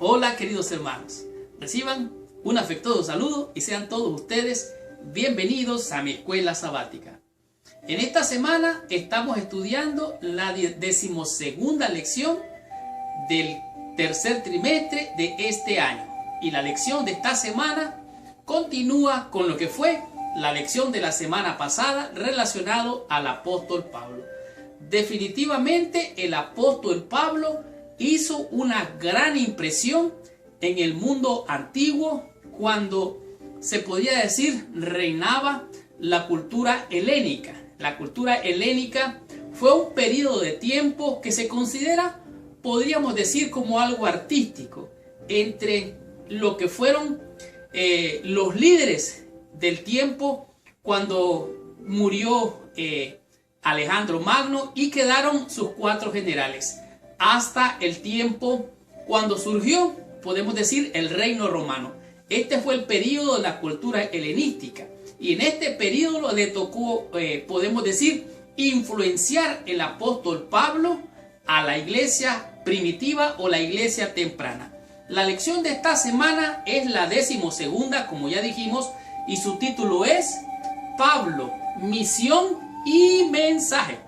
Hola queridos hermanos, reciban un afectuoso saludo y sean todos ustedes bienvenidos a mi escuela sabática. En esta semana estamos estudiando la 12ª lección del tercer trimestre de este año. Y la lección de esta semana continúa con lo que fue la lección de la semana pasada relacionado al apóstol Pablo. Definitivamente el apóstol Pablo hizo una gran impresión en el mundo antiguo cuando se podría decir reinaba la cultura helénica. La cultura helénica fue un periodo de tiempo que se considera, podríamos decir, como algo artístico entre lo que fueron los líderes del tiempo cuando murió Alejandro Magno y quedaron sus 4 generales hasta el tiempo cuando surgió, podemos decir, el reino romano. Este fue el periodo de la cultura helenística y en este periodo le tocó, podemos decir, influenciar el apóstol Pablo a la iglesia primitiva o la iglesia temprana. La lección de esta semana es la 12ª, como ya dijimos, y su título es Pablo, misión y mensaje.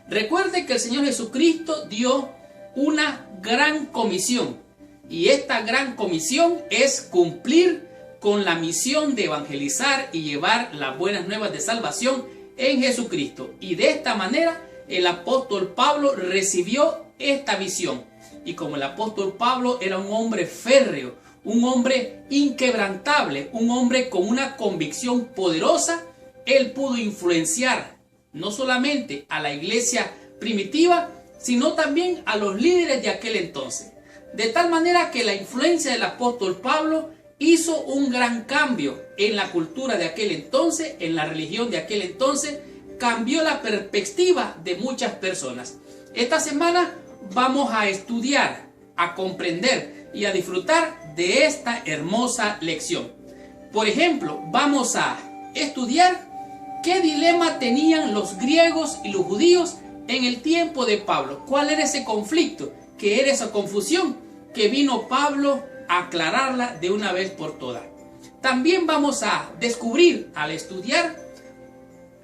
Recuerde que el Señor Jesucristo dio una gran comisión y esta gran comisión es cumplir con la misión de evangelizar y llevar las buenas nuevas de salvación en Jesucristo. Y de esta manera el apóstol Pablo recibió esta visión. Y como el apóstol Pablo era un hombre férreo, un hombre inquebrantable, un hombre con una convicción poderosa, él pudo influenciar no solamente a la iglesia primitiva, sino también a los líderes de aquel entonces. De tal manera que la influencia del apóstol Pablo hizo un gran cambio en la cultura de aquel entonces, en la religión de aquel entonces, cambió la perspectiva de muchas personas. Esta semana vamos a estudiar, a comprender y a disfrutar de esta hermosa lección. Por ejemplo, vamos a estudiar qué dilema tenían los griegos y los judíos en el tiempo de Pablo. ¿Cuál era ese conflicto? ¿Qué era esa confusión? Que vino Pablo a aclararla de una vez por todas. También vamos a descubrir al estudiar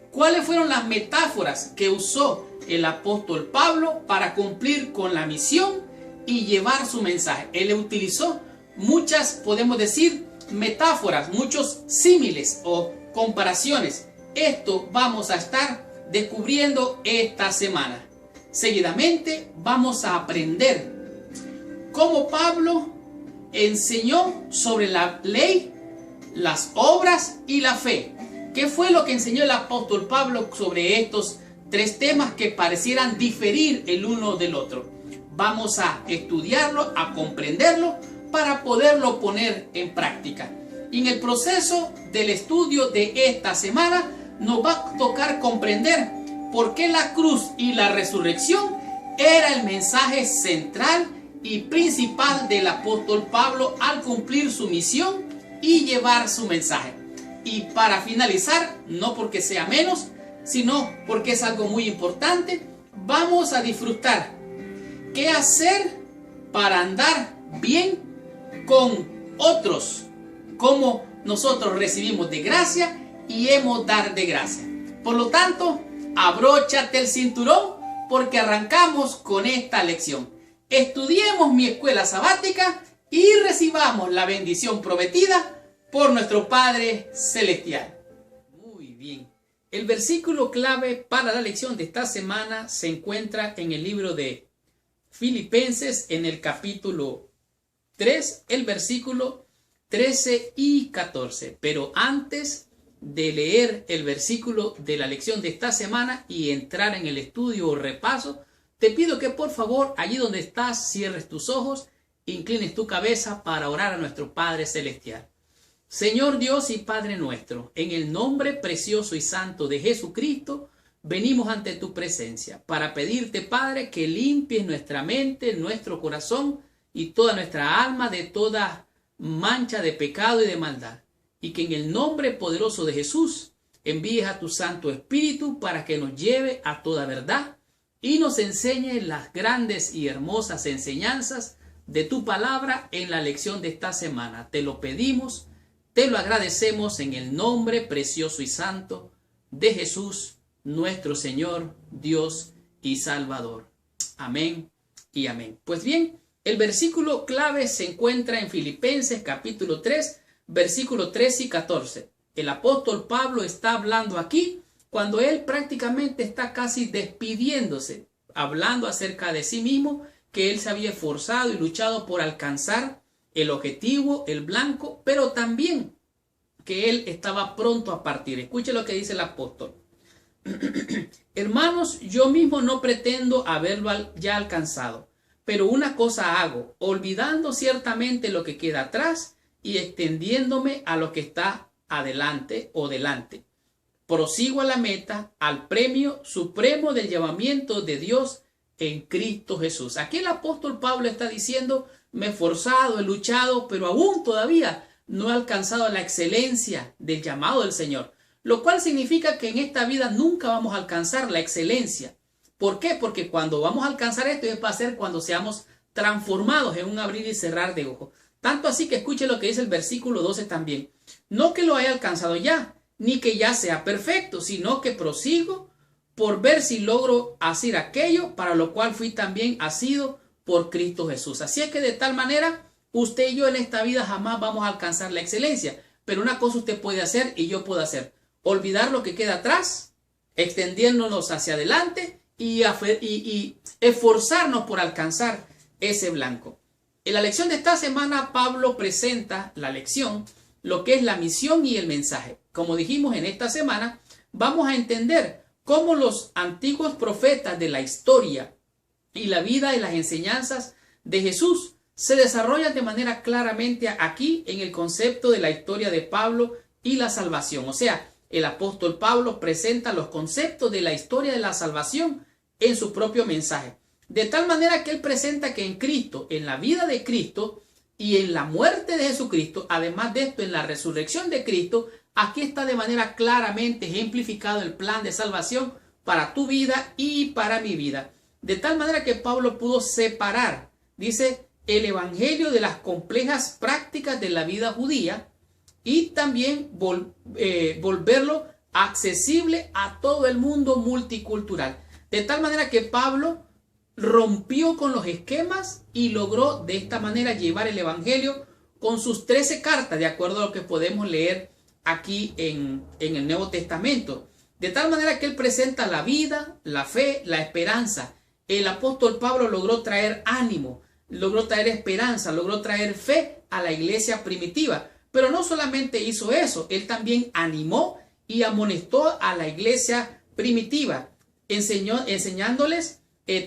cuáles fueron las metáforas que usó el apóstol Pablo para cumplir con la misión y llevar su mensaje. Él utilizó muchas, podemos decir, metáforas, muchos símiles o comparaciones. Esto vamos a estar descubriendo esta semana. Seguidamente vamos a aprender cómo Pablo enseñó sobre la ley, las obras y la fe. ¿Qué fue lo que enseñó el apóstol Pablo sobre estos 3 temas que parecieran diferir el uno del otro? Vamos a estudiarlo, a comprenderlo para poderlo poner en práctica. Y en el proceso del estudio de esta semana nos va a tocar comprender por qué la cruz y la resurrección era el mensaje central y principal del apóstol Pablo al cumplir su misión y llevar su mensaje. Y para finalizar, no porque sea menos, sino porque es algo muy importante, vamos a disfrutar qué hacer para andar bien con otros, cómo nosotros recibimos de gracia y hemos dar de gracia. Por lo tanto, abróchate el cinturón porque arrancamos con esta lección. Estudiemos mi escuela sabática y recibamos la bendición prometida por nuestro Padre Celestial. Muy bien. El versículo clave para la lección de esta semana se encuentra en el libro de Filipenses en el capítulo 3, el versículo 13 y 14. Pero antes de leer el versículo de la lección de esta semana y entrar en el estudio o repaso, te pido que por favor, allí donde estás, cierres tus ojos, inclines tu cabeza para orar a nuestro Padre Celestial. Señor Dios y Padre nuestro, en el nombre precioso y santo de Jesucristo, venimos ante tu presencia para pedirte, Padre, que limpies nuestra mente, nuestro corazón y toda nuestra alma de toda mancha de pecado y de maldad. Y que en el nombre poderoso de Jesús envíes a tu Santo Espíritu para que nos lleve a toda verdad y nos enseñe las grandes y hermosas enseñanzas de tu palabra en la lección de esta semana. Te lo pedimos, te lo agradecemos en el nombre precioso y santo de Jesús, nuestro Señor, Dios y Salvador. Amén y amén. Pues bien, el versículo clave se encuentra en Filipenses capítulo 3, versículos 13 y 14. El apóstol Pablo está hablando aquí cuando él prácticamente está casi despidiéndose, hablando acerca de sí mismo, que él se había esforzado y luchado por alcanzar el objetivo, el blanco, pero también que él estaba pronto a partir. Escuche lo que dice el apóstol. Hermanos, yo mismo no pretendo haberlo ya alcanzado, pero una cosa hago, olvidando ciertamente lo que queda atrás y extendiéndome a lo que está adelante o delante. Prosigo a la meta, al premio supremo del llamamiento de Dios en Cristo Jesús. Aquí el apóstol Pablo está diciendo, me he esforzado, he luchado, pero aún todavía no he alcanzado la excelencia del llamado del Señor. Lo cual significa que en esta vida nunca vamos a alcanzar la excelencia. ¿Por qué? Porque cuando vamos a alcanzar esto va a ser cuando seamos transformados en un abrir y cerrar de ojos. Tanto así que escuche lo que dice el versículo 12 también. No que lo haya alcanzado ya, ni que ya sea perfecto, sino que prosigo por ver si logro hacer aquello para lo cual fui también asido por Cristo Jesús. Así es que de tal manera, usted y yo en esta vida jamás vamos a alcanzar la excelencia. Pero una cosa usted puede hacer y yo puedo hacer. Olvidar lo que queda atrás, extendiéndonos hacia adelante y esforzarnos por alcanzar ese blanco. En la lección de esta semana, Pablo presenta la lección, lo que es la misión y el mensaje. Como dijimos en esta semana, vamos a entender cómo los antiguos profetas de la historia y la vida y las enseñanzas de Jesús se desarrollan de manera claramente aquí en el concepto de la historia de Pablo y la salvación. O sea, el apóstol Pablo presenta los conceptos de la historia de la salvación en su propio mensaje. De tal manera que él presenta que en Cristo, en la vida de Cristo y en la muerte de Jesucristo, además de esto, en la resurrección de Cristo, aquí está de manera claramente ejemplificado el plan de salvación para tu vida y para mi vida. De tal manera que Pablo pudo separar, dice, el evangelio de las complejas prácticas de la vida judía y también volverlo accesible a todo el mundo multicultural. De tal manera que Pablo rompió con los esquemas y logró de esta manera llevar el evangelio con sus 13 cartas, de acuerdo a lo que podemos leer aquí en el Nuevo Testamento. De tal manera que él presenta la vida, la fe, la esperanza. El apóstol Pablo logró traer ánimo, logró traer esperanza, logró traer fe a la iglesia primitiva. Pero no solamente hizo eso, él también animó y amonestó a la iglesia primitiva, enseñándoles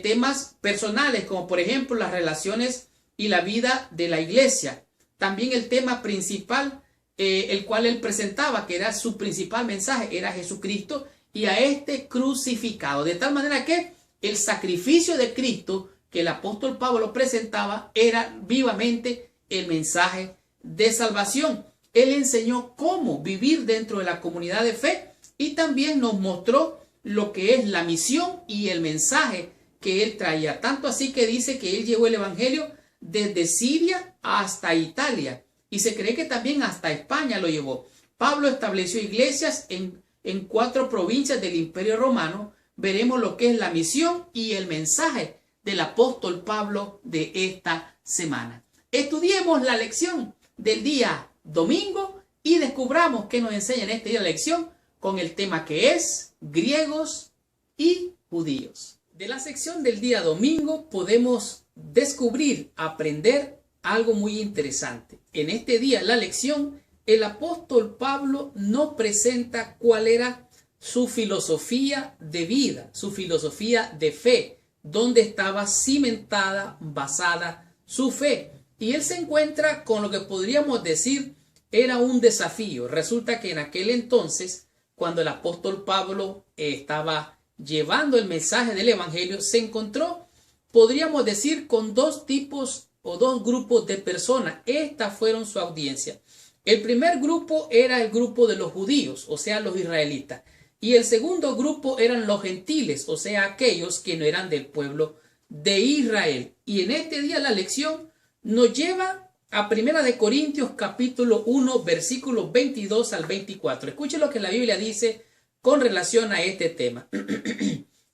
temas personales, como por ejemplo las relaciones y la vida de la iglesia. También el tema principal, el cual él presentaba, que era su principal mensaje, era Jesucristo y a este crucificado. De tal manera que el sacrificio de Cristo que el apóstol Pablo presentaba era vivamente el mensaje de salvación. Él enseñó cómo vivir dentro de la comunidad de fe y también nos mostró lo que es la misión y el mensaje que él traía. Tanto así que dice que él llevó el evangelio desde Siria hasta Italia y se cree que también hasta España lo llevó. Pablo estableció iglesias en 4 provincias del Imperio Romano. Veremos lo que es la misión y el mensaje del apóstol Pablo de esta semana. Estudiemos la lección del día domingo y descubramos qué nos enseña en este día la lección con el tema que es griegos y judíos. De la sección del día domingo podemos descubrir, aprender algo muy interesante. En este día, la lección, el apóstol Pablo nos presenta cuál era su filosofía de vida, su filosofía de fe, donde estaba cimentada, basada su fe. Y él se encuentra con lo que podríamos decir era un desafío. Resulta que en aquel entonces, cuando el apóstol Pablo estaba llevando el mensaje del evangelio, se encontró, podríamos decir, con 2 tipos o 2 grupos de personas. Estas fueron su audiencia. El primer grupo era el grupo de los judíos, o sea, los israelitas. Y el segundo grupo eran los gentiles, o sea, aquellos que no eran del pueblo de Israel. Y en este día la lección nos lleva a Primera de Corintios capítulo 1 versículos 22 al 24. Escuchen lo que la Biblia dice con relación a este tema.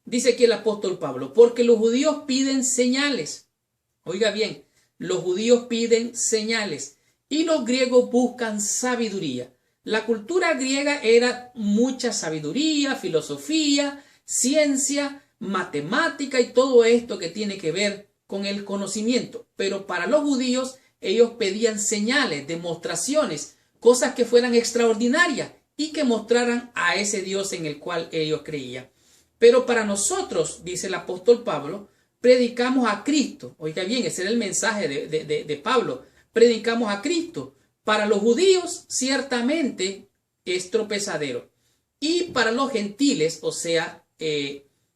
Dice aquí el apóstol Pablo, porque los judíos piden señales. Oiga bien, los judíos piden señales y los griegos buscan sabiduría. La cultura griega era mucha sabiduría, filosofía, ciencia, matemática y todo esto que tiene que ver con el conocimiento. Pero para los judíos ellos pedían señales, demostraciones, cosas que fueran extraordinarias y que mostraran a ese Dios en el cual ellos creían. Pero para nosotros, dice el apóstol Pablo, predicamos a Cristo. Oiga bien, ese era el mensaje de Pablo. Predicamos a Cristo. Para los judíos, ciertamente es tropezadero. Y para los gentiles, o sea,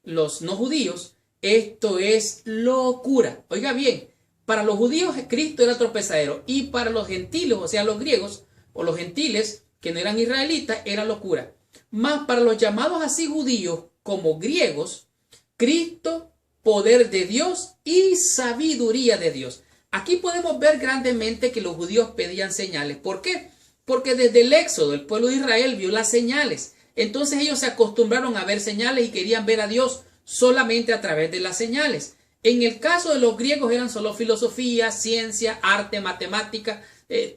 los no judíos, esto es locura. Oiga bien, para los judíos Cristo era tropezadero. Y para los gentiles, o sea, los griegos o los gentiles que no eran israelitas, era locura. Mas para los llamados así judíos como griegos, Cristo, poder de Dios y sabiduría de Dios. Aquí podemos ver grandemente que los judíos pedían señales. ¿Por qué? Porque desde el Éxodo el pueblo de Israel vio las señales. Entonces ellos se acostumbraron a ver señales y querían ver a Dios solamente a través de las señales. En el caso de los griegos eran solo filosofía, ciencia, arte, matemática,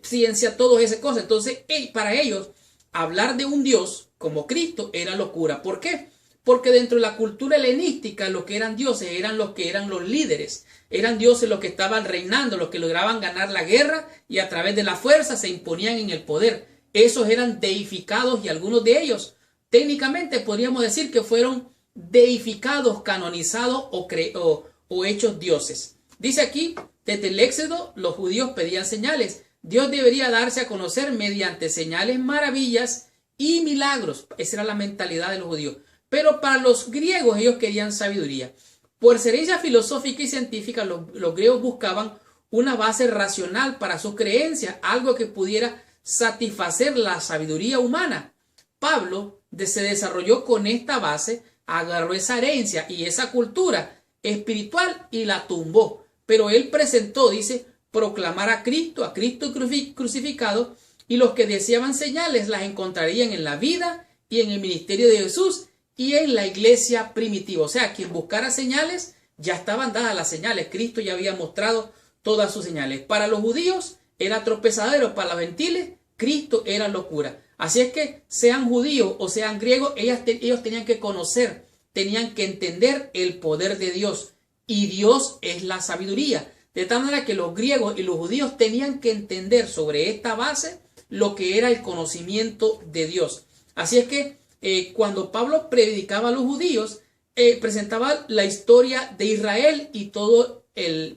ciencia, todas esas cosas. Entonces para ellos hablar de un Dios como Cristo era locura. ¿Por qué? Porque dentro de la cultura helenística los que eran dioses eran los que eran los líderes. Eran dioses los que estaban reinando, los que lograban ganar la guerra y a través de la fuerza se imponían en el poder. Esos eran deificados y algunos de ellos técnicamente podríamos decir que fueron deificados, canonizados o hechos dioses. Dice aquí, desde el Éxodo los judíos pedían señales. Dios debería darse a conocer mediante señales, maravillas y milagros. Esa era la mentalidad de los judíos. Pero para los griegos ellos querían sabiduría. Por excelencia filosófica y científica, los griegos buscaban una base racional para sus creencias, algo que pudiera satisfacer la sabiduría humana. Pablo se desarrolló con esta base, agarró esa herencia y esa cultura espiritual y la tumbó. Pero él presentó, dice, proclamar a Cristo crucificado, y los que deseaban señales las encontrarían en la vida y en el ministerio de Jesús y en la iglesia primitiva. O sea, quien buscara señales, ya estaban dadas las señales. Cristo ya había mostrado todas sus señales. Para los judíos era tropezadero, para los gentiles Cristo era locura. Así es que sean judíos o sean griegos, ellos tenían que conocer, tenían que entender el poder de Dios. Y Dios es la sabiduría. De tal manera que los griegos y los judíos tenían que entender sobre esta base lo que era el conocimiento de Dios. Así es que cuando Pablo predicaba a los judíos, presentaba la historia de Israel y todo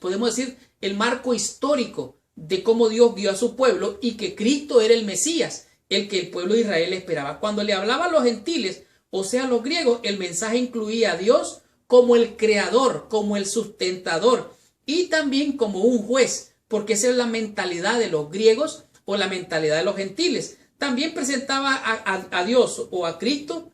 podemos decir, el marco histórico de cómo Dios guió a su pueblo y que Cristo era el Mesías, el que el pueblo de Israel esperaba. Cuando le hablaba a los gentiles, o sea, a los griegos, el mensaje incluía a Dios como el creador, como el sustentador y también como un juez, porque esa es la mentalidad de los griegos o la mentalidad de los gentiles. También presentaba a Dios o a Cristo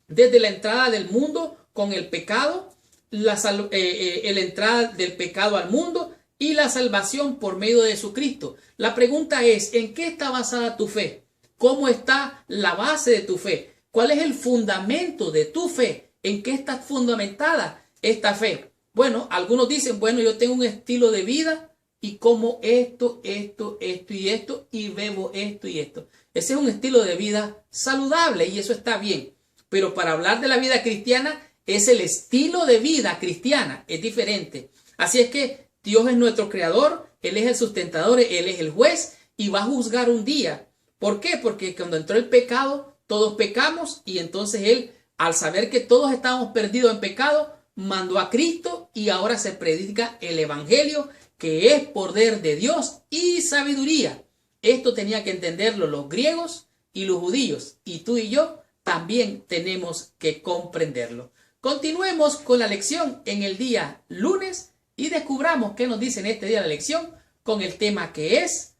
desde la entrada del mundo con el pecado, la entrada del pecado al mundo y la salvación por medio de Jesucristo. La pregunta es, ¿en qué está basada tu fe? ¿Cómo está la base de tu fe? ¿Cuál es el fundamento de tu fe? ¿En qué está fundamentada esta fe? Bueno, algunos dicen, bueno, yo tengo un estilo de vida y como esto y bebo esto y esto. Ese es un estilo de vida saludable y eso está bien. Pero para hablar de la vida cristiana, es el estilo de vida cristiana, es diferente. Así es que Dios es nuestro creador, Él es el sustentador, Él es el juez y va a juzgar un día. ¿Por qué? Porque cuando entró el pecado, todos pecamos y entonces Él, al saber que todos estábamos perdidos en pecado, mandó a Cristo y ahora se predica el evangelio, que es poder de Dios y sabiduría. Esto tenía que entenderlo los griegos y los judíos, y tú y yo también tenemos que comprenderlo. Continuemos con la lección en el día lunes y descubramos qué nos dice en este día la lección con el tema que es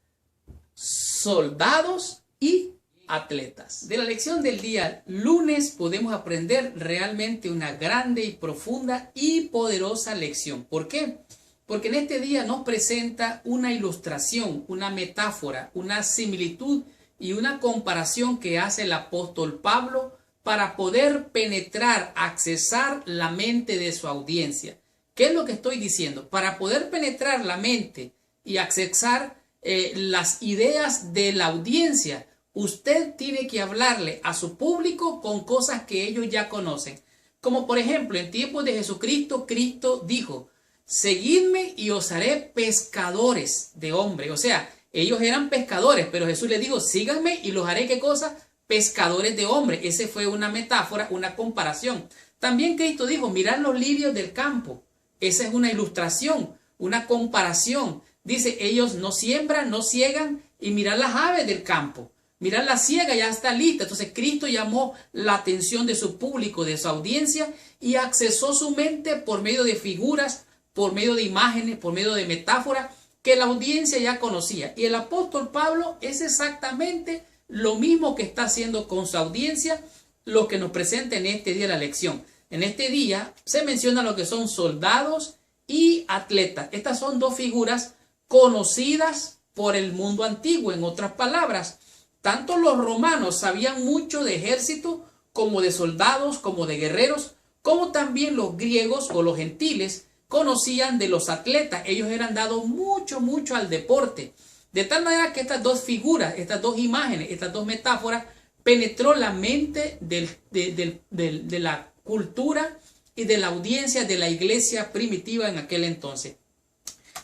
soldados y atletas. De la lección del día lunes podemos aprender realmente una grande y profunda y poderosa lección. ¿Por qué? porque en este día nos presenta una ilustración, una metáfora, una similitud y una comparación que hace el apóstol Pablo para poder penetrar, accesar la mente de su audiencia. ¿Qué es lo que estoy diciendo? Para poder penetrar la mente y accesar las ideas de la audiencia, usted tiene que hablarle a su público con cosas que ellos ya conocen. Como por ejemplo, en tiempos de Jesucristo, Cristo dijo: seguidme y os haré pescadores de hombres. O sea, ellos eran pescadores, pero Jesús les dijo: síganme y los haré, ¿qué cosa? Pescadores de hombres. Esa fue una metáfora, una comparación. También Cristo dijo: mirad los lirios del campo. Esa es una ilustración, una comparación. Dice: ellos no siembran, no ciegan, y mirad las aves del campo. Mirad la siega, ya está lista. Entonces Cristo llamó la atención de su público, de su audiencia, y accesó su mente por medio de figuras, por medio de imágenes, por medio de metáforas que la audiencia ya conocía. Y el apóstol Pablo es exactamente lo mismo que está haciendo con su audiencia, lo que nos presenta en este día la lección. En este día se menciona lo que son soldados y atletas. Estas son dos figuras conocidas por el mundo antiguo. En otras palabras, tanto los romanos sabían mucho de ejército, como de soldados, como de guerreros, como también los griegos o los gentiles conocían de los atletas. Ellos eran dados mucho al deporte. De tal manera que estas dos figuras, estas dos imágenes, estas dos metáforas, penetró la mente de la cultura y de la audiencia de la iglesia primitiva en aquel entonces.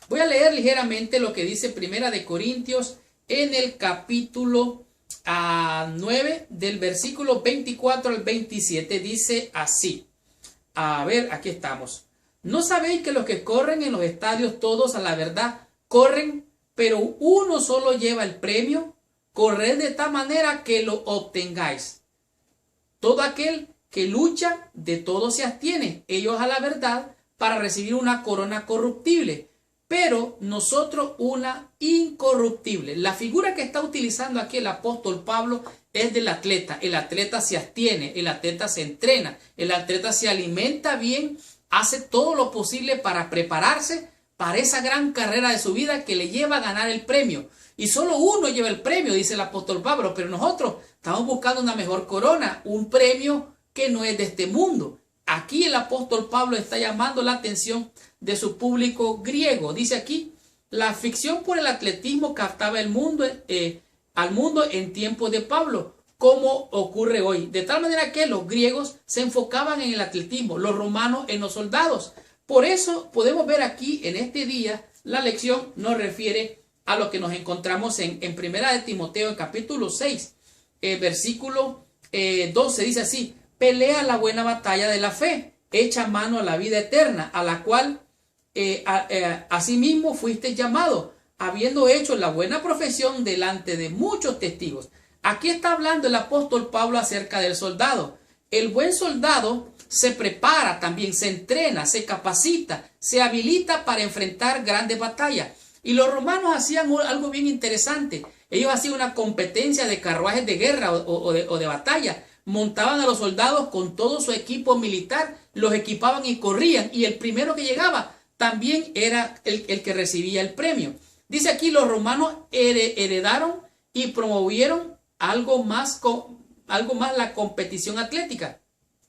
Voy a leer ligeramente lo que dice Primera de Corintios en el capítulo 9, del versículo 24 al 27. Dice así. A ver, aquí estamos. ¿No sabéis que los que corren en los estadios todos a la verdad corren, pero uno solo lleva el premio? Corred de tal manera que lo obtengáis. Todo aquel que lucha, de todo se abstiene, ellos a la verdad, para recibir una corona corruptible, pero nosotros una incorruptible. La figura que está utilizando aquí el apóstol Pablo es del atleta. El atleta se abstiene, el atleta se entrena, el atleta se alimenta bien, hace todo lo posible para prepararse para esa gran carrera de su vida que le lleva a ganar el premio. Y solo uno lleva el premio, dice el apóstol Pablo, pero nosotros estamos buscando una mejor corona, un premio que no es de este mundo. Aquí el apóstol Pablo está llamando la atención de su público griego. Dice aquí: la afición por el atletismo captaba al mundo en tiempos de Pablo, como ocurre hoy. De tal manera que los griegos se enfocaban en el atletismo, los romanos en los soldados. Por eso podemos ver aquí en este día, la lección nos refiere a lo que nos encontramos en Primera de Timoteo, en capítulo 6, versículo 12. Dice así: pelea la buena batalla de la fe, echa mano a la vida eterna, a la cual asimismo fuiste llamado, habiendo hecho la buena profesión delante de muchos testigos. Aquí está hablando el apóstol Pablo acerca del soldado. El buen soldado se prepara también, se entrena, se capacita, se habilita para enfrentar grandes batallas. Y los romanos hacían algo bien interesante. Ellos hacían una competencia de carruajes de guerra o de batalla. Montaban a los soldados con todo su equipo militar, los equipaban y corrían. Y el primero que llegaba también era el que recibía el premio. Dice aquí: los romanos heredaron y promovieron algo más la competición atlética.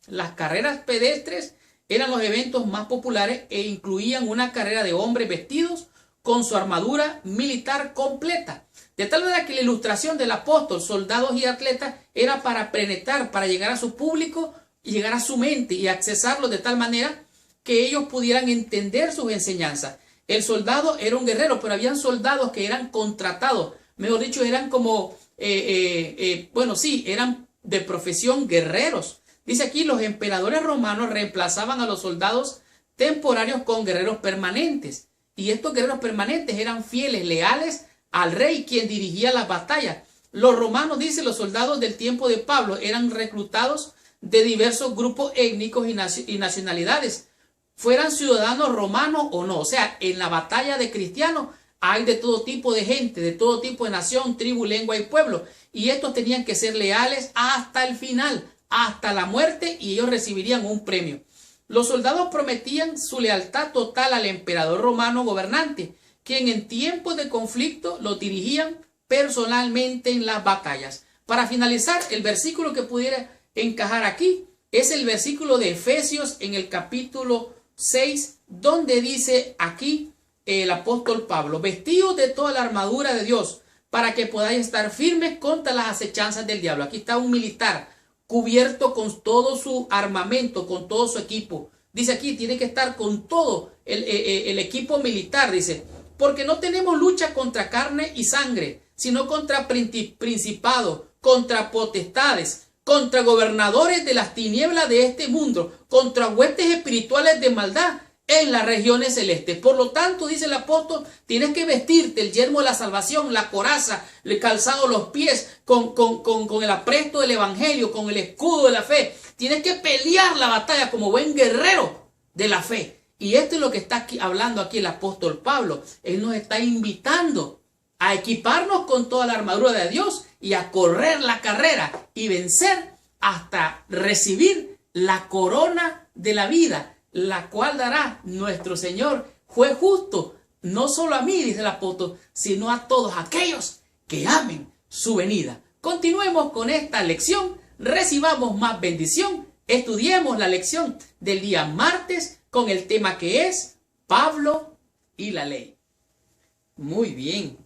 Las carreras pedestres eran los eventos más populares e incluían una carrera de hombres vestidos con su armadura militar completa. De tal manera que la ilustración del apóstol, soldados y atletas, era para penetrar, para llegar a su público, llegar a su mente y accesarlo de tal manera que ellos pudieran entender sus enseñanzas. El soldado era un guerrero, pero habían soldados que eran contratados, mejor dicho, eran como, eran de profesión guerreros. Dice aquí: los emperadores romanos reemplazaban a los soldados temporarios con guerreros permanentes. Y estos guerreros permanentes eran fieles, leales al rey, quien dirigía las batallas. Los romanos, dice, los soldados del tiempo de Pablo eran reclutados de diversos grupos étnicos y nacionalidades, fueran ciudadanos romanos o no. O sea, en la batalla de cristianos hay de todo tipo de gente, de todo tipo de nación, tribu, lengua y pueblo. Y estos tenían que ser leales hasta el final, hasta la muerte, y ellos recibirían un premio. Los soldados prometían su lealtad total al emperador romano gobernante, quien en tiempos de conflicto los dirigían personalmente en las batallas. Para finalizar, el versículo que pudiera encajar aquí es el versículo de Efesios en el capítulo 6, donde dice aquí el apóstol Pablo: vestidos de toda la armadura de Dios, para que podáis estar firmes contra las acechanzas del diablo. Aquí está un militar cubierto con todo su armamento, con todo su equipo. Dice aquí, tiene que estar con todo el equipo militar, dice, porque no tenemos lucha contra carne y sangre, sino contra principados, contra potestades, contra gobernadores de las tinieblas de este mundo, contra huestes espirituales de maldad en las regiones celestes. Por lo tanto, dice el apóstol, tienes que vestirte el yelmo de la salvación, la coraza, el calzado de los pies, con el apresto del evangelio, con el escudo de la fe. Tienes que pelear la batalla como buen guerrero de la fe. Y esto es lo que está hablando aquí el apóstol Pablo. Él nos está invitando a equiparnos con toda la armadura de Dios y a correr la carrera y vencer hasta recibir la corona de la vida, la cual dará nuestro Señor, juez justo, no solo a mí, dice el apóstol, sino a todos aquellos que amen su venida. Continuemos con esta lección, recibamos más bendición, estudiemos la lección del día martes con el tema que es Pablo y la ley. Muy bien.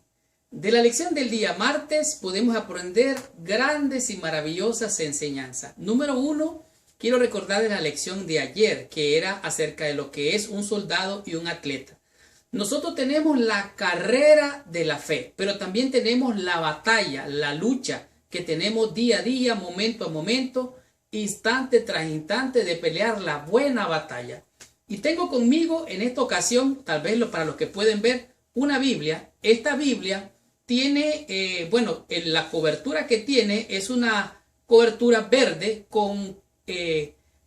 De la lección del día martes podemos aprender grandes y maravillosas enseñanzas. Número 1, quiero recordarles la lección de ayer, que era acerca de lo que es un soldado y un atleta. Nosotros tenemos la carrera de la fe, pero también tenemos la batalla, la lucha que tenemos día a día, momento a momento, instante tras instante de pelear la buena batalla. Y tengo conmigo en esta ocasión, tal vez para los que pueden ver, una Biblia. Esta Biblia tiene, la cobertura que tiene es una cobertura verde con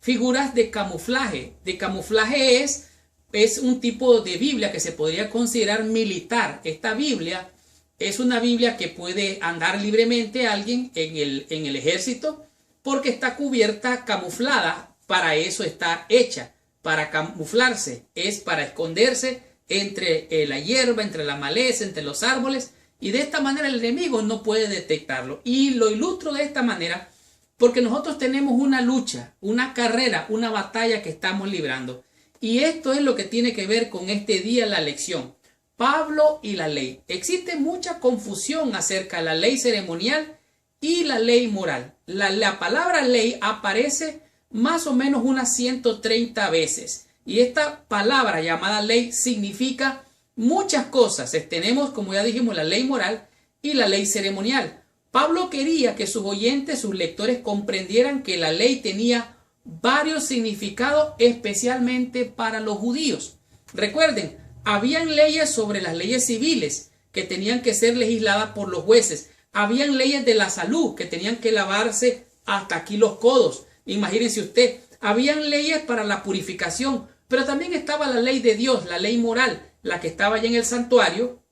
figuras de camuflaje. De camuflaje es un tipo de Biblia que se podría considerar militar. Esta Biblia es una Biblia que puede andar libremente alguien en el ejército porque está cubierta, camuflada. Para eso está hecha, para camuflarse, es para esconderse entre la hierba, entre la maleza, entre los árboles, y de esta manera el enemigo no puede detectarlo. Y lo ilustro de esta manera porque nosotros tenemos una lucha, una carrera, una batalla que estamos librando. Y esto es lo que tiene que ver con este día, la lección. Pablo y la ley. Existe mucha confusión acerca de la ley ceremonial y la ley moral. La palabra ley aparece más o menos unas 130 veces. Y esta palabra llamada ley significa muchas cosas. Tenemos, como ya dijimos, la ley moral y la ley ceremonial. Pablo quería que sus oyentes, sus lectores, comprendieran que la ley tenía varios significados, especialmente para los judíos. Recuerden, habían leyes sobre las leyes civiles que tenían que ser legisladas por los jueces. Habían leyes de la salud que tenían que lavarse hasta aquí los codos. Imagínense usted, habían leyes para la purificación, pero también estaba la ley de Dios, la ley moral, la que estaba allí en el santuario,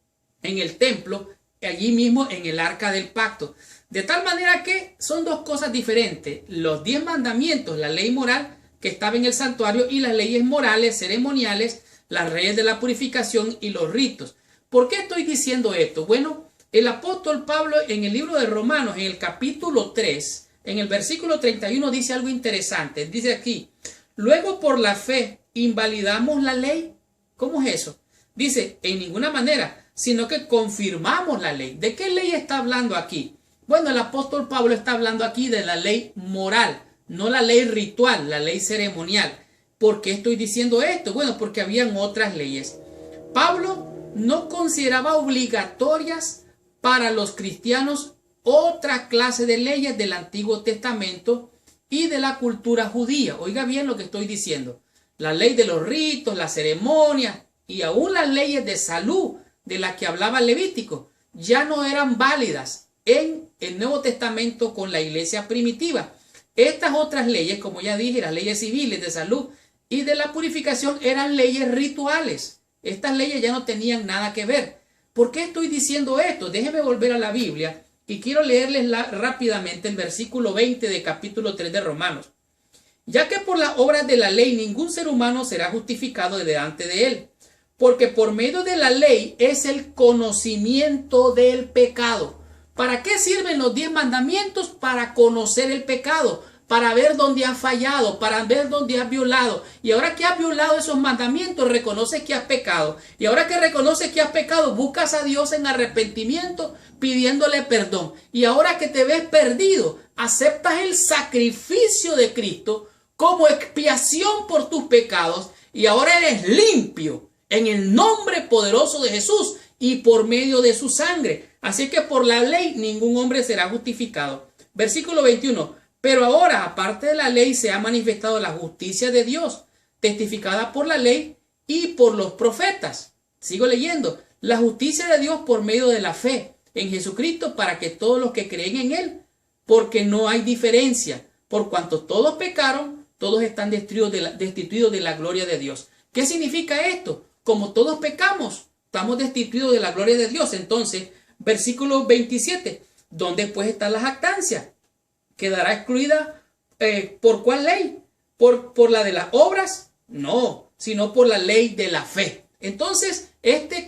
en el templo, allí mismo en el arca del pacto. De tal manera que son dos cosas diferentes. Los 10 mandamientos, la ley moral que estaba en el santuario, y las leyes morales, ceremoniales, las leyes de la purificación y los ritos. ¿Por qué estoy diciendo esto? Bueno, el apóstol Pablo en el libro de Romanos, en el capítulo 3, en el versículo 31 dice algo interesante. Dice aquí: luego por la fe invalidamos la ley. ¿Cómo es eso? Dice, en ninguna manera, sino que confirmamos la ley. ¿De qué ley está hablando aquí? Bueno, el apóstol Pablo está hablando aquí de la ley moral, no la ley ritual, la ley ceremonial. ¿Por qué estoy diciendo esto? Bueno, porque habían otras leyes. Pablo no consideraba obligatorias para los cristianos otra clase de leyes del Antiguo Testamento y de la cultura judía. Oiga bien lo que estoy diciendo. La ley de los ritos, las ceremonias y aún las leyes de salud de las que hablaba Levítico ya no eran válidas en el Nuevo Testamento con la iglesia primitiva. Estas otras leyes, como ya dije, las leyes civiles de salud y de la purificación, eran leyes rituales. Estas leyes ya no tenían nada que ver. ¿Por qué estoy diciendo esto? Déjenme volver a la Biblia y quiero leerles rápidamente el versículo 20 de capítulo 3 de Romanos. ya que por las obras de la ley ningún ser humano será justificado delante de él, porque por medio de la ley es el conocimiento del pecado. ¿Para qué sirven los 10 mandamientos? Para conocer el pecado, para ver dónde has fallado, para ver dónde has violado. Y ahora que has violado esos mandamientos, reconoces que has pecado. Y ahora que reconoces que has pecado, buscas a Dios en arrepentimiento, pidiéndole perdón. Y ahora que te ves perdido, aceptas el sacrificio de Cristo como expiación por tus pecados. Y ahora eres limpio en el nombre poderoso de Jesús y por medio de su sangre. Así que por la ley ningún hombre será justificado. Versículo 21. Pero ahora, aparte de la ley, se ha manifestado la justicia de Dios, testificada por la ley y por los profetas. Sigo leyendo. La justicia de Dios por medio de la fe en Jesucristo para que todos los que creen en Él, porque no hay diferencia, por cuanto todos pecaron, todos están destituidos de la gloria de Dios. ¿Qué significa esto? Como todos pecamos, estamos destituidos de la gloria de Dios. Entonces, versículo 27, ¿dónde pues está la jactancia? ¿Quedará excluida por cuál ley? ¿Por la de las obras? No, sino por la ley de la fe. Entonces, este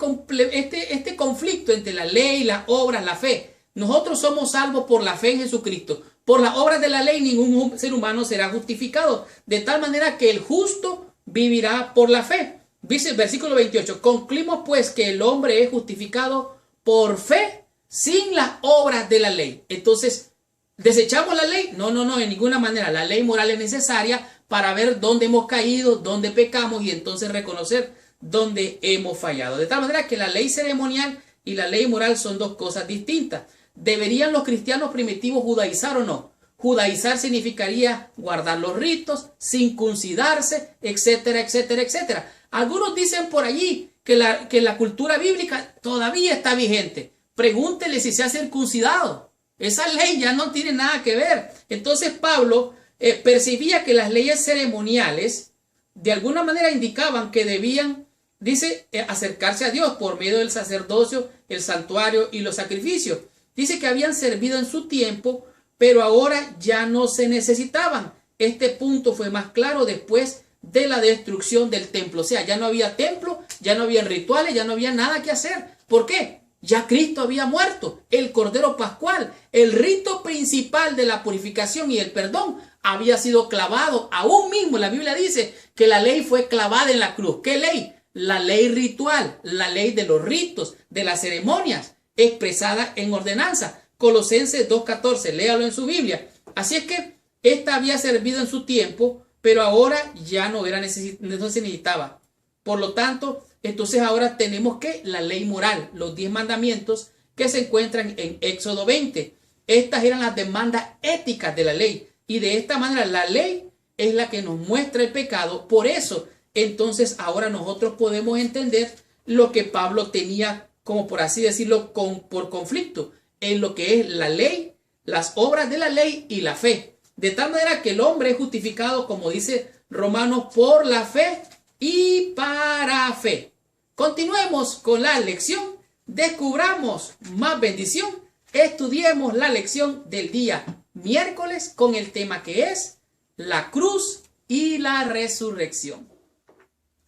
conflicto entre la ley, las obras, la fe, nosotros somos salvos por la fe en Jesucristo. Por las obras de la ley ningún ser humano será justificado, de tal manera que el justo vivirá por la fe. Dice el versículo 28, concluimos pues que el hombre es justificado por fe sin las obras de la ley. Entonces, ¿desechamos la ley? No, en ninguna manera. La ley moral es necesaria para ver dónde hemos caído, dónde pecamos y entonces reconocer dónde hemos fallado. De tal manera que la ley ceremonial y la ley moral son dos cosas distintas. ¿Deberían los cristianos primitivos judaizar o no? Judaizar significaría guardar los ritos, circuncidarse, etcétera, etcétera, etcétera. Algunos dicen por allí que la cultura bíblica todavía está vigente. Pregúntele si se ha circuncidado. Esa ley ya no tiene nada que ver. Entonces Pablo percibía que las leyes ceremoniales de alguna manera indicaban que debían, dice, acercarse a Dios por medio del sacerdocio, el santuario y los sacrificios. Dice que habían servido en su tiempo, pero ahora ya no se necesitaban. Este punto fue más claro después de la destrucción del templo. O sea, ya no había templo, ya no había rituales, ya no había nada que hacer. ¿Por qué? Ya Cristo había muerto, el Cordero Pascual, el rito principal de la purificación y el perdón había sido clavado. Aún mismo la Biblia dice que la ley fue clavada en la cruz. ¿Qué ley? La ley ritual, la ley de los ritos, de las ceremonias, expresada en ordenanza. Colosenses 2:14, léalo en su Biblia. Así es que esta había servido en su tiempo, pero ahora ya no se necesitaba. Por lo tanto, entonces ahora tenemos que la ley moral, los 10 mandamientos que se encuentran en Éxodo 20. Estas eran las demandas éticas de la ley. Y de esta manera la ley es la que nos muestra el pecado. Por eso, entonces ahora nosotros podemos entender lo que Pablo tenía, como por así decirlo, por conflicto en lo que es la ley, las obras de la ley y la fe. De tal manera que el hombre es justificado, como dice Romanos, por la fe y para fe. Continuemos con la lección, descubramos más bendición, estudiemos la lección del día miércoles con el tema que es la cruz y la resurrección.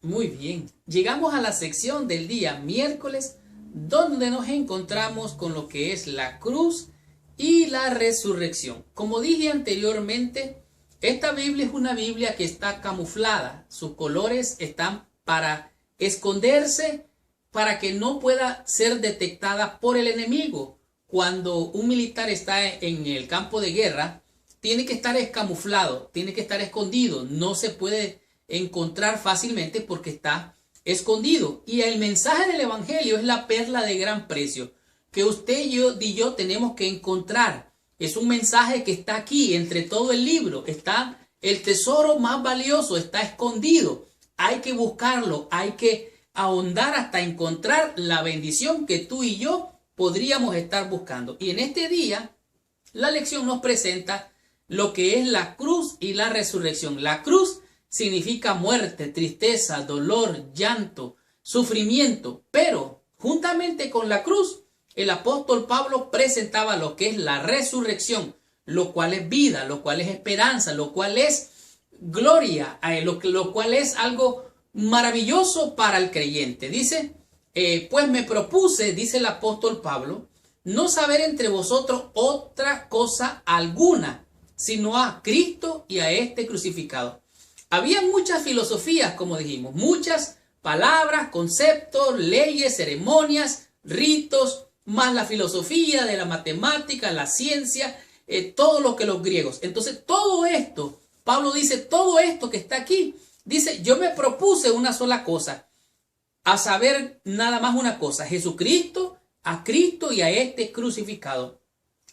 Muy bien, llegamos a la sección del día miércoles donde nos encontramos con lo que es la cruz y la resurrección. Como dije anteriormente, esta Biblia es una Biblia que está camuflada. Sus colores están para esconderse, para que no pueda ser detectada por el enemigo. Cuando un militar está en el campo de guerra, tiene que estar escamuflado, tiene que estar escondido. No se puede encontrar fácilmente porque está escondido. Y el mensaje del Evangelio es la perla de gran precio que usted y yo tenemos que encontrar. Es un mensaje que está aquí entre todo el libro. Está el tesoro más valioso, está escondido. Hay que buscarlo, hay que ahondar hasta encontrar la bendición que tú y yo podríamos estar buscando. Y en este día, la lección nos presenta lo que es la cruz y la resurrección. La cruz significa muerte, tristeza, dolor, llanto, sufrimiento. Pero juntamente con la cruz, el apóstol Pablo presentaba lo que es la resurrección, lo cual es vida, lo cual es esperanza, lo cual es gloria a Él, lo cual es algo maravilloso para el creyente. Dice, pues me propuse, dice el apóstol Pablo, no saber entre vosotros otra cosa alguna, sino a Cristo y a este crucificado. Había muchas filosofías, como dijimos, muchas palabras, conceptos, leyes, ceremonias, ritos, más la filosofía de la matemática, la ciencia, todo lo que los griegos. Entonces, todo esto, Pablo dice, todo esto que está aquí, dice, yo me propuse una sola cosa, a saber nada más una cosa, Jesucristo, a Cristo y a este crucificado.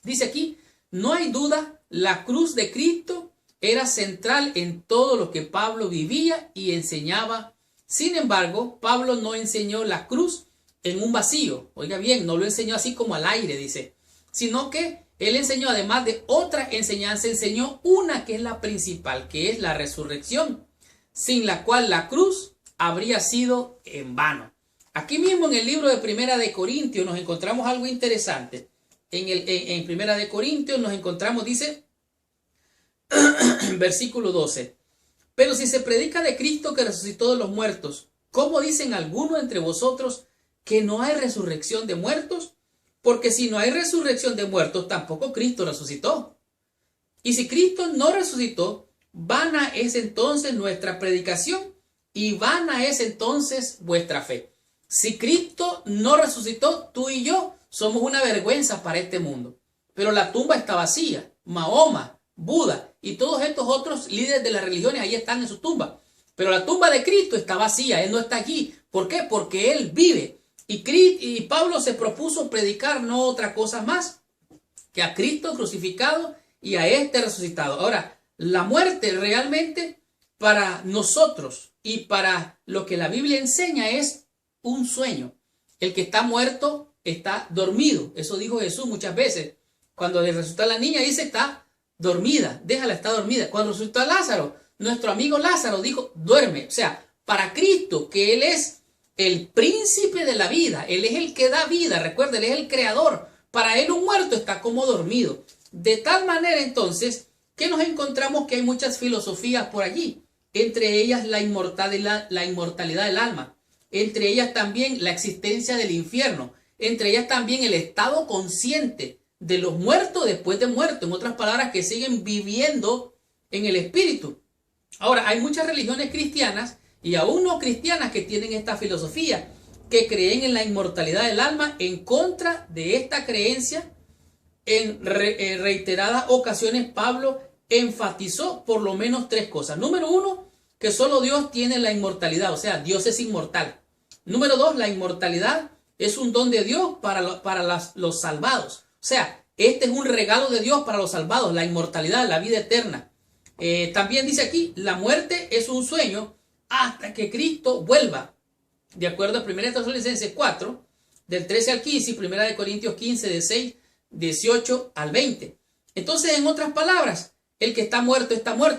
Dice aquí, no hay duda, la cruz de Cristo era central en todo lo que Pablo vivía y enseñaba. Sin embargo, Pablo no enseñó la cruz en un vacío. Oiga bien, no lo enseñó así como al aire, dice, sino que él enseñó, además de otra enseñanza, enseñó una que es la principal, que es la resurrección, sin la cual la cruz habría sido en vano. Aquí mismo en el libro de Primera de Corintios nos encontramos algo interesante. En Primera de Corintios nos encontramos, dice, versículo 12. Pero si se predica de Cristo que resucitó de los muertos, ¿cómo dicen algunos entre vosotros que no hay resurrección de muertos? Porque si no hay resurrección de muertos, tampoco Cristo resucitó. Y si Cristo no resucitó, vana es entonces nuestra predicación y vana es entonces vuestra fe. Si Cristo no resucitó, tú y yo somos una vergüenza para este mundo. Pero la tumba está vacía. Mahoma, Buda y todos estos otros líderes de las religiones ahí están en su tumba. Pero la tumba de Cristo está vacía. Él no está allí. ¿Por qué? Porque Él vive. Y Pablo se propuso predicar no otra cosa más que a Cristo crucificado y a este resucitado. Ahora, la muerte realmente para nosotros y para lo que la Biblia enseña es un sueño. El que está muerto está dormido. Eso dijo Jesús muchas veces. Cuando le resucitó a la niña, dice, está dormida, déjala, está dormida. Cuando resucitó a Lázaro, nuestro amigo Lázaro dijo, duerme. O sea, para Cristo, que Él es el príncipe de la vida, Él es el que da vida, recuerda, Él es el creador. Para Él un muerto está como dormido. De tal manera entonces que nos encontramos que hay muchas filosofías por allí, entre ellas la inmortalidad del alma, entre ellas también la existencia del infierno, entre ellas también el estado consciente de los muertos después de muerto, en otras palabras, que siguen viviendo en el espíritu. Ahora, hay muchas religiones cristianas y aún no cristianas que tienen esta filosofía, que creen en la inmortalidad del alma. En contra de esta creencia, en reiteradas ocasiones Pablo enfatizó por lo menos tres cosas. Número uno, que solo Dios tiene la inmortalidad, o sea, Dios es inmortal. Número dos, la inmortalidad es un don de Dios para los salvados. O sea, este es un regalo de Dios para los salvados, la inmortalidad, la vida eterna. También dice aquí, la muerte es un sueño hasta que Cristo vuelva. De acuerdo a 1 Tesalonicenses 4, del 13 al 15, y 1 Corintios 15, de 6, 18 al 20. Entonces, en otras palabras, el que está muerto,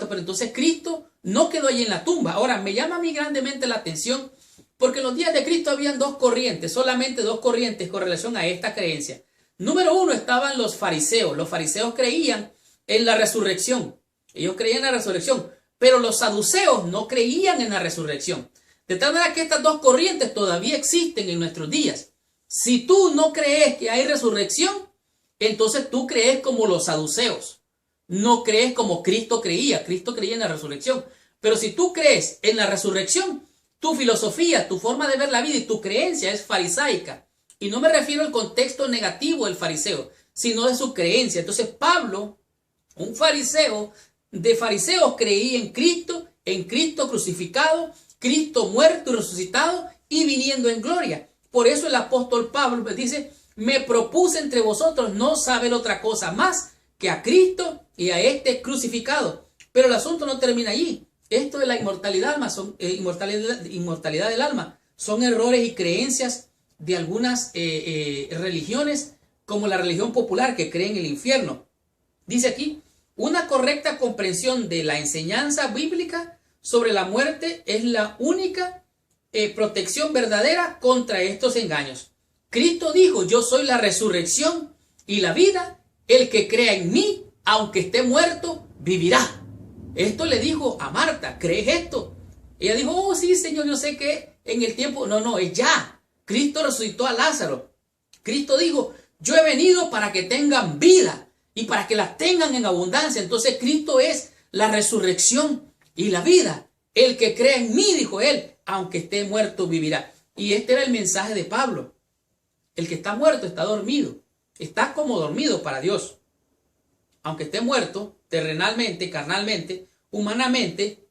pero entonces Cristo no quedó allí en la tumba. Ahora, me llama a mí grandemente la atención, porque en los días de Cristo habían dos corrientes, solamente dos corrientes con relación a esta creencia. Número uno, estaban los fariseos. Los fariseos creían en la resurrección. Ellos creían en la resurrección, pero los saduceos no creían en la resurrección. De tal manera que estas dos corrientes todavía existen en nuestros días. Si tú no crees que hay resurrección, entonces tú crees como los saduceos. No crees como Cristo creía. Cristo creía en la resurrección. Pero si tú crees en la resurrección, tu filosofía, tu forma de ver la vida y tu creencia es farisaica. Y no me refiero al contexto negativo del fariseo, sino de su creencia. Entonces Pablo, un fariseo, de fariseos creía en Cristo crucificado, Cristo muerto y resucitado y viniendo en gloria. Por eso el apóstol Pablo dice, me propuse entre vosotros no saber otra cosa más que a Cristo y a este crucificado. Pero el asunto no termina allí. Esto de la inmortalidad del alma son errores y creencias de algunas religiones, como la religión popular, que cree en el infierno. Dice aquí, una correcta comprensión de la enseñanza bíblica sobre la muerte es la única protección verdadera contra estos engaños. Cristo dijo, yo soy la resurrección y la vida, el que crea en mí, aunque esté muerto, vivirá. Esto le dijo a Marta, ¿crees esto? Ella dijo, oh sí, Señor, yo sé que en el tiempo, no, es ya. Cristo resucitó a Lázaro. Cristo dijo, yo he venido para que tengan vida y para que las tengan en abundancia. Entonces Cristo es la resurrección y la vida. El que cree en mí, dijo él, aunque esté muerto, vivirá. Y este era el mensaje de Pablo. El que está muerto está dormido. Está como dormido para Dios. Aunque esté muerto, terrenalmente, carnalmente, humanamente,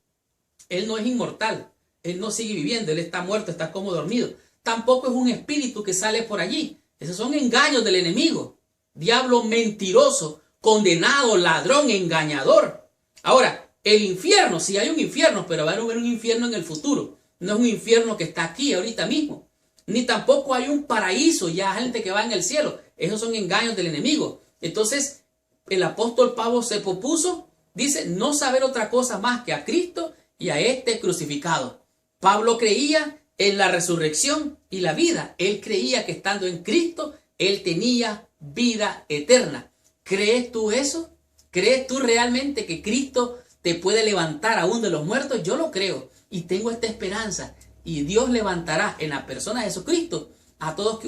él no es inmortal. Él no sigue viviendo. Él está muerto, está como dormido. Tampoco es un espíritu que sale por allí. Esos son engaños del enemigo. Diablo mentiroso, condenado, ladrón, engañador. Ahora, el infierno, sí hay un infierno, pero va a haber un infierno en el futuro. No es un infierno que está aquí ahorita mismo. Ni tampoco hay un paraíso, ya gente que va en el cielo. Esos son engaños del enemigo. Entonces, el apóstol Pablo se propuso, dice, no saber otra cosa más que a Cristo y a este crucificado. Pablo creía en la resurrección y la vida. Él creía que estando en Cristo, él tenía vida eterna. ¿Crees tú eso? ¿Crees tú realmente que Cristo te puede levantar aún de los muertos? Yo lo creo y tengo esta esperanza. Y Dios levantará en la persona de Jesucristo a todos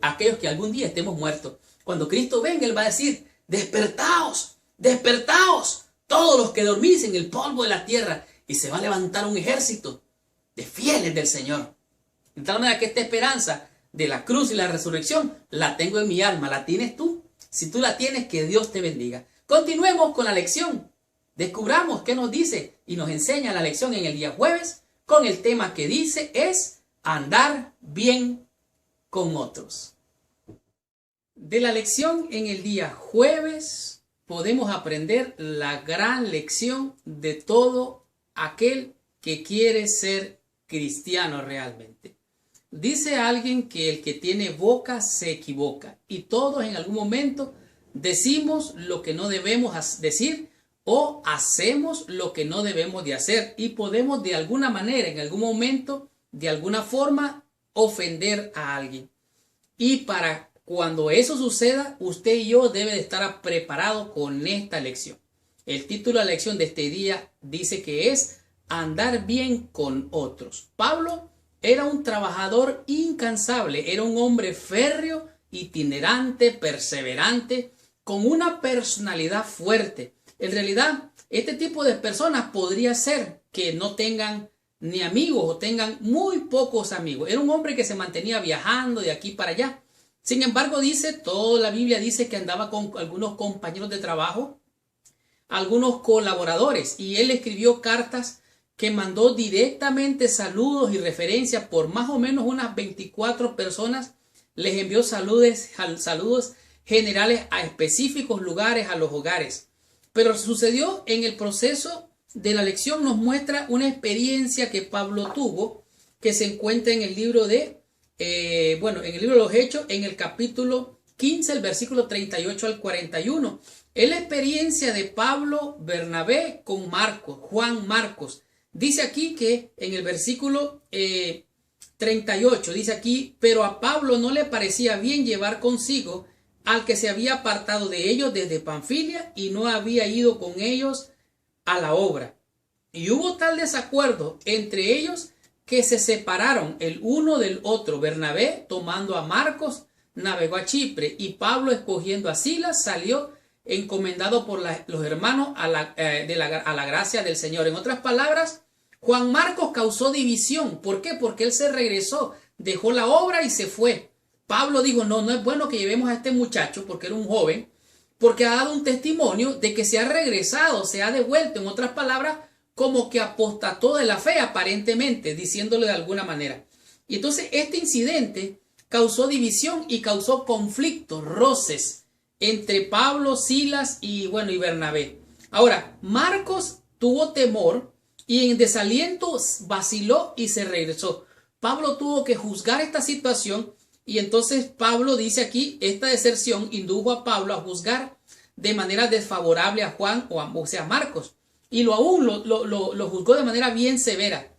aquellos que algún día estemos muertos. Cuando Cristo venga, Él va a decir, despertaos, despertaos, todos los que dormís en el polvo de la tierra. Y se va a levantar un ejército de fieles del Señor. De tal manera que esta esperanza de la cruz y la resurrección la tengo en mi alma. ¿La tienes tú? Si tú la tienes, que Dios te bendiga. Continuemos con la lección. Descubramos qué nos dice y nos enseña la lección en el día jueves con el tema que dice es andar bien con otros. De la lección en el día jueves podemos aprender la gran lección de todo aquel que quiere ser cristiano realmente. Dice alguien que el que tiene boca se equivoca y todos en algún momento decimos lo que no debemos decir o hacemos lo que no debemos de hacer y podemos de alguna manera, en algún momento, de alguna forma, ofender a alguien. Y para cuando eso suceda, usted y yo debe de estar preparado con esta lección. El título de la lección de este día dice que es andar bien con otros. Pablo era un trabajador incansable, era un hombre férreo, itinerante, perseverante, con una personalidad fuerte. En realidad, este tipo de personas podría ser que no tengan ni amigos o tengan muy pocos amigos. Era un hombre que se mantenía viajando de aquí para allá. Sin embargo, dice, toda la Biblia dice que andaba con algunos compañeros de trabajo, algunos colaboradores, y él escribió cartas que mandó directamente saludos y referencias por más o menos unas 24 personas. Les envió saludos generales a específicos lugares, a los hogares. Pero sucedió en el proceso de la lección, nos muestra una experiencia que Pablo tuvo, que se encuentra en el libro de, en el libro de los Hechos, en el capítulo 15, el versículo 38 al 41. Es la experiencia de Pablo Bernabé con Marcos, Juan Marcos. Dice aquí que en el versículo 38, dice aquí, pero a Pablo no le parecía bien llevar consigo al que se había apartado de ellos desde Panfilia y no había ido con ellos a la obra. Y hubo tal desacuerdo entre ellos que se separaron el uno del otro. Bernabé, tomando a Marcos, navegó a Chipre y Pablo, escogiendo a Silas, salió encomendado por los hermanos a la gracia del Señor. En otras palabras, Juan Marcos causó división. ¿Por qué? Porque él se regresó, dejó la obra y se fue. Pablo dijo, no es bueno que llevemos a este muchacho, porque era un joven, porque ha dado un testimonio de que se ha regresado, se ha devuelto. En otras palabras, como que apostató de la fe aparentemente, diciéndole de alguna manera. Y entonces este incidente causó división y causó conflictos, roces entre Pablo, Silas y Bernabé. Ahora, Marcos tuvo temor y en desaliento vaciló y se regresó. Pablo tuvo que juzgar esta situación y entonces Pablo dice aquí, esta deserción indujo a Pablo a juzgar de manera desfavorable a Juan o sea, a Marcos. Y lo juzgó de manera bien severa.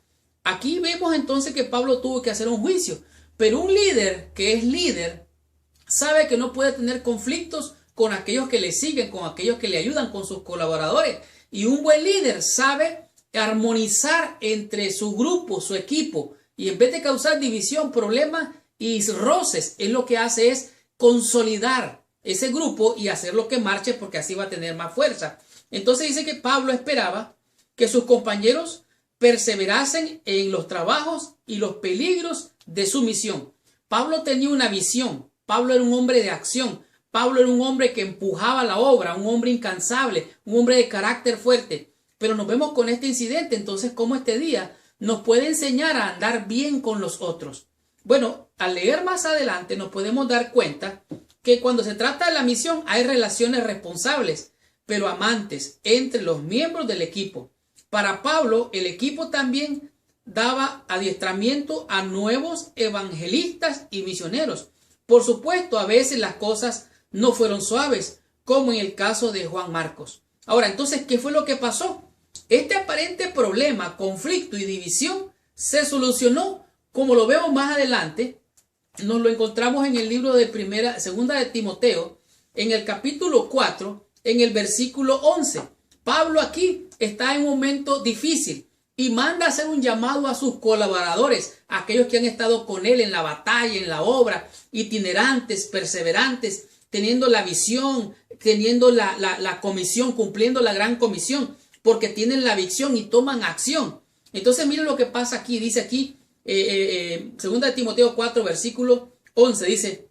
Aquí vemos entonces que Pablo tuvo que hacer un juicio. Pero un líder que es líder sabe que no puede tener conflictos con aquellos que le siguen, con aquellos que le ayudan, con sus colaboradores. Y un buen líder sabe armonizar entre su grupo, su equipo, y en vez de causar división, problemas y roces, él lo que hace es consolidar ese grupo y hacerlo que marche, porque así va a tener más fuerza. Entonces dice que Pablo esperaba que sus compañeros perseverasen en los trabajos y los peligros de su misión. Pablo tenía una visión. Pablo era un hombre de acción. Pablo era un hombre que empujaba la obra, un hombre incansable, un hombre de carácter fuerte. Pero nos vemos con este incidente. Entonces, ¿cómo este día nos puede enseñar a andar bien con los otros? Bueno, al leer más adelante nos podemos dar cuenta que cuando se trata de la misión hay relaciones responsables, pero amantes entre los miembros del equipo. Para Pablo, el equipo también daba adiestramiento a nuevos evangelistas y misioneros. Por supuesto, a veces las cosas no fueron suaves, como en el caso de Juan Marcos. Ahora, entonces, ¿qué fue lo que pasó? Este aparente problema, conflicto y división se solucionó, como lo vemos más adelante. Nos lo encontramos en el libro de segunda de Timoteo, en el capítulo 4, en el versículo 11. Pablo aquí está en un momento difícil y manda a hacer un llamado a sus colaboradores, aquellos que han estado con él en la batalla, en la obra, itinerantes, perseverantes, teniendo la visión, teniendo la comisión, cumpliendo la gran comisión, porque tienen la visión y toman acción. Entonces miren lo que pasa aquí, dice aquí, segunda de Timoteo 4, versículo 11, dice,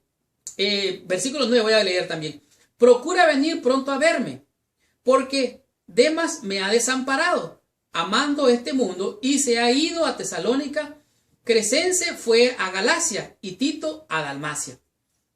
versículo 9 voy a leer también. Procura venir pronto a verme, porque Demas me ha desamparado, amando este mundo, y se ha ido a Tesalónica. Crescense fue a Galacia y Tito a Dalmacia.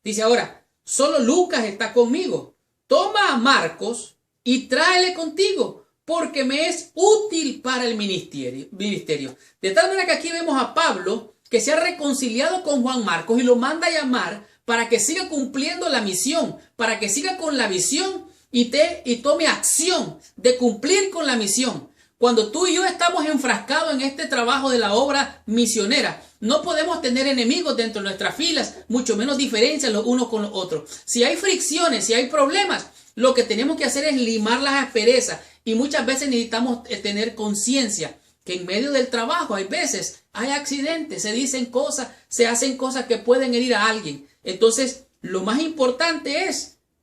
Dice ahora, solo Lucas está conmigo. Toma a Marcos y tráele contigo, porque me es útil para el ministerio. De tal manera que aquí vemos a Pablo que se ha reconciliado con Juan Marcos y lo manda a llamar para que siga cumpliendo la misión, para que siga con la visión y tome acción de cumplir con la misión. Cuando tú y yo estamos enfrascados en este trabajo de la obra misionera, no podemos tener enemigos dentro de nuestras filas, mucho menos diferencias los unos con los otros. Si hay fricciones, si hay problemas, lo que tenemos que hacer es limar las asperezas, y muchas veces necesitamos tener conciencia que en medio del trabajo hay veces hay accidentes, se dicen cosas, se hacen cosas que pueden herir a alguien. Entonces, lo más importante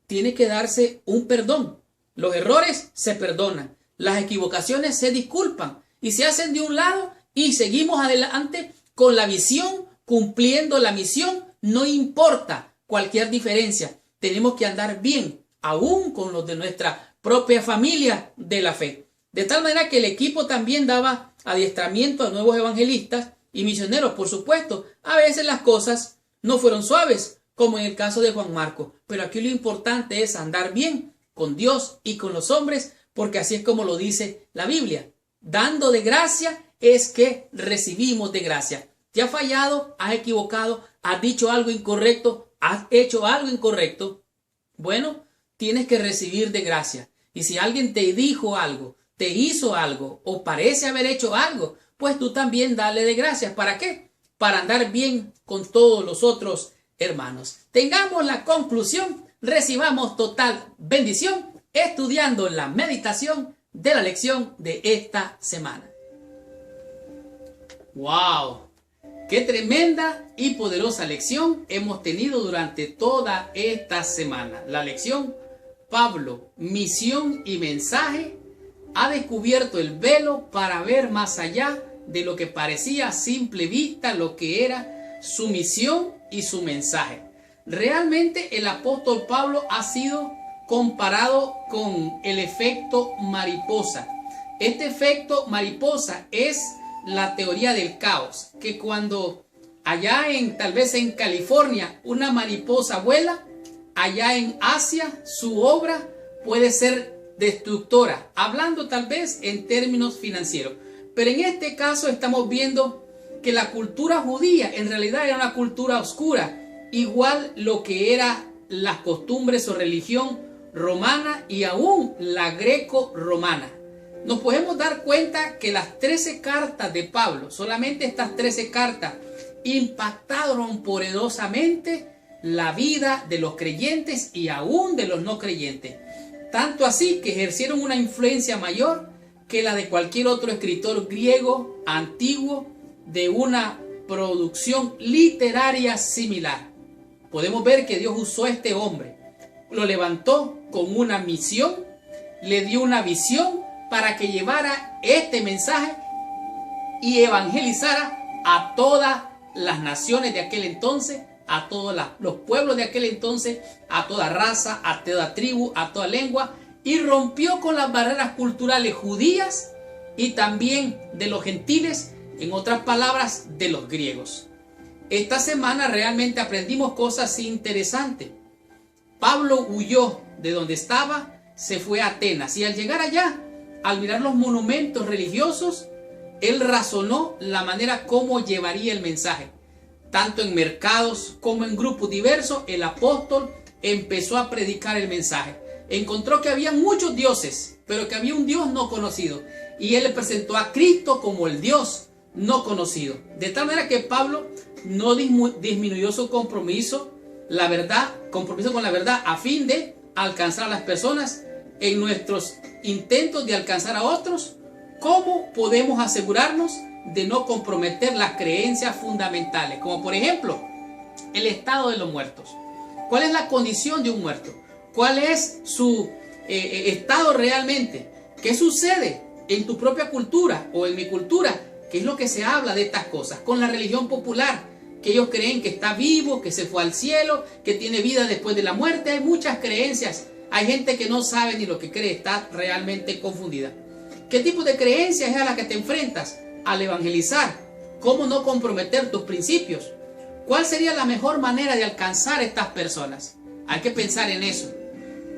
tiene que darse un perdón. Los errores se perdonan, las equivocaciones se disculpan y se hacen de un lado y seguimos adelante con la visión, cumpliendo la misión, no importa cualquier diferencia. Tenemos que andar bien, aún con los de nuestra propia familia de la fe. De tal manera que el equipo también daba adiestramiento a nuevos evangelistas y misioneros. Por supuesto, a veces las cosas no fueron suaves, como en el caso de Juan Marcos. Pero aquí lo importante es andar bien con Dios y con los hombres, porque así es como lo dice la Biblia. Dando de gracia es que recibimos de gracia. ¿Te has fallado? ¿Has equivocado? ¿Has dicho algo incorrecto? ¿Has hecho algo incorrecto? Bueno, tienes que recibir de gracia. Y si alguien te dijo algo, te hizo algo o parece haber hecho algo, pues tú también dale de gracias. ¿Para qué? Para andar bien con todos los otros hermanos. Tengamos la conclusión, recibamos total bendición estudiando la meditación de la lección de esta semana. ¡Wow! ¡Qué tremenda y poderosa lección hemos tenido durante toda esta semana! La lección Pablo, misión y mensaje, ha descubierto el velo para ver más allá de lo que parecía a simple vista lo que era su misión y su mensaje. Realmente el apóstol Pablo ha sido comparado con el efecto mariposa. Este efecto mariposa es la teoría del caos, que cuando allá tal vez en California una mariposa vuela, allá en Asia su obra puede ser destructora, hablando tal vez en términos financieros. Pero en este caso estamos viendo que la cultura judía en realidad era una cultura oscura, igual lo que era las costumbres o religión romana y aún la greco-romana. Nos podemos dar cuenta que las 13 cartas de Pablo, solamente estas 13 cartas, impactaron poderosamente la vida de los creyentes y aún de los no creyentes. tanto así que ejercieron una influencia mayor que la de cualquier otro escritor griego antiguo de una producción literaria similar. Podemos ver que Dios usó a este hombre, lo levantó con una misión, le dio una visión para que llevara este mensaje y evangelizara a todas las naciones de aquel entonces, a todos los pueblos de aquel entonces, a toda raza, a toda tribu, a toda lengua, y rompió con las barreras culturales judías y también de los gentiles, en otras palabras, de los griegos. Esta semana realmente aprendimos cosas interesantes. Pablo huyó de donde estaba, se fue a Atenas, y al llegar allá, al mirar los monumentos religiosos, él razonó la manera como llevaría el mensaje. Tanto en mercados como en grupos diversos, el apóstol empezó a predicar el mensaje. Encontró que había muchos dioses, pero que había un Dios no conocido. Y él le presentó a Cristo como el Dios no conocido. De tal manera que Pablo no disminuyó su compromiso con la verdad, a fin de alcanzar a las personas. En nuestros intentos de alcanzar a otros, ¿cómo podemos asegurarnos de no comprometer las creencias fundamentales? Como por ejemplo, el estado de los muertos. ¿Cuál es la condición de un muerto? ¿Cuál es su estado realmente? ¿Qué sucede en tu propia cultura o en mi cultura? ¿Qué es lo que se habla de estas cosas? Con la religión popular, que ellos creen que está vivo, que se fue al cielo, que tiene vida después de la muerte. Hay muchas creencias. Hay gente que no sabe ni lo que cree, está realmente confundida. ¿Qué tipo de creencias es a la que te enfrentas al evangelizar? ¿Cómo no comprometer tus principios? ¿Cuál sería la mejor manera de alcanzar a estas personas? Hay que pensar en eso.